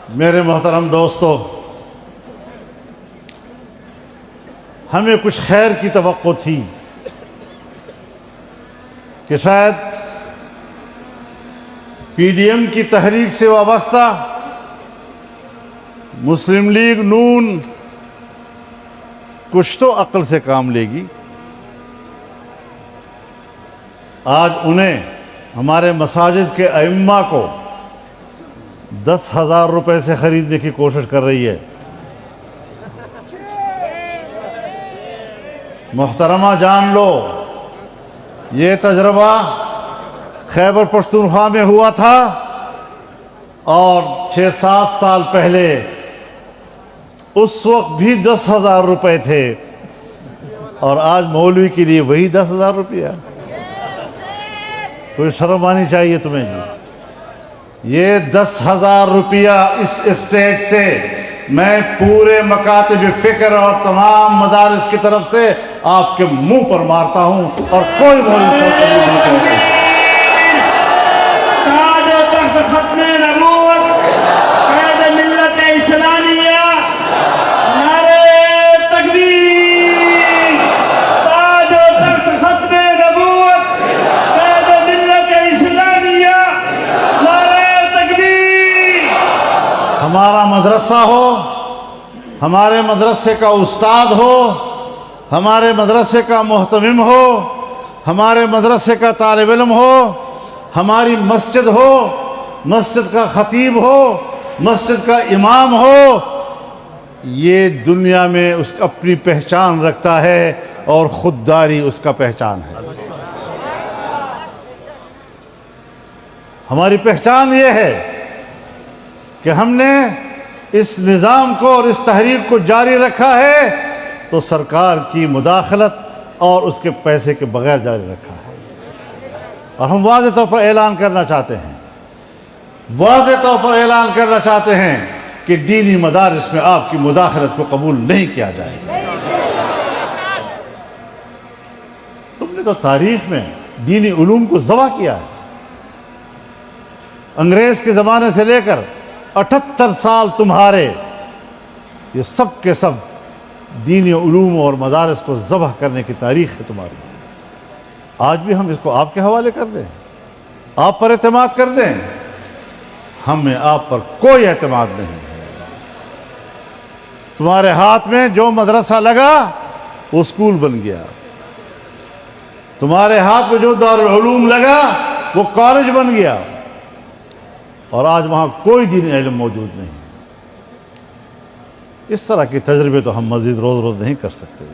میرے محترم دوستو، ہمیں کچھ خیر کی توقع تھی کہ شاید پی ڈی ایم کی تحریک سے وابستہ مسلم لیگ نون کچھ تو عقل سے کام لے گی۔ آج انہیں ہمارے مساجد کے ائمہ کو 10,000 روپے سے خریدنے کی کوشش کر رہی ہے۔ محترمہ جان لو، یہ تجربہ خیبر پختونخوا میں ہوا تھا اور 6-7 سال پہلے اس وقت بھی 10,000 روپے تھے اور آج مولوی کے لیے وہی 10,000 روپیہ۔ کوئی شرم آنی چاہیے تمہیں جی۔ یہ 10,000 روپیہ اس اسٹیج سے میں پورے مکاتب فکر اور تمام مدارس کی طرف سے آپ کے منہ پر مارتا ہوں اور کوئی مولوی صاحب نہیں کرتا۔ تاج و تخت ختم نبوت، قائد ملت اسلامیہ، نعرہ تکبیر۔ تاج و تخت ختم نبوت، قائد ملت اسلامیہ، نعرہ تکبیر۔ ہمارا مدرسہ ہو، ہمارے مدرسے کا استاد ہو، ہمارے مدرسے کا محتمم ہو، ہمارے مدرسے کا طالب علم ہو، ہماری مسجد ہو، مسجد کا خطیب ہو، مسجد کا امام ہو، یہ دنیا میں اس اپنی پہچان رکھتا ہے اور خودداری اس کا پہچان ہے۔ ہماری پہچان یہ ہے کہ ہم نے اس نظام کو اور اس تحریک کو جاری رکھا ہے تو سرکار کی مداخلت اور اس کے پیسے کے بغیر جاری رکھا ہے۔ اور ہم واضح طور پر اعلان کرنا چاہتے ہیں، واضح طور پر اعلان کرنا چاہتے ہیں کہ دینی مدارس میں آپ کی مداخلت کو قبول نہیں کیا جائے گا۔ تم نے تو تاریخ میں دینی علوم کو ذبح کیا ہے۔ انگریز کے زمانے سے لے کر 78 سال تمہارے یہ سب کے سب دینی علوم اور مدارس کو ذبح کرنے کی تاریخ ہے تمہاری۔ آج بھی ہم اس کو آپ کے حوالے کر دیں، آپ پر اعتماد کر دیں؟ ہمیں آپ پر کوئی اعتماد نہیں ہے۔ تمہارے ہاتھ میں جو مدرسہ لگا وہ اسکول بن گیا، تمہارے ہاتھ میں جو دارالعلوم لگا وہ کالج بن گیا، اور آج وہاں کوئی دینی علم موجود نہیں۔ اس طرح کے تجربے تو ہم مزید روز روز نہیں کر سکتے۔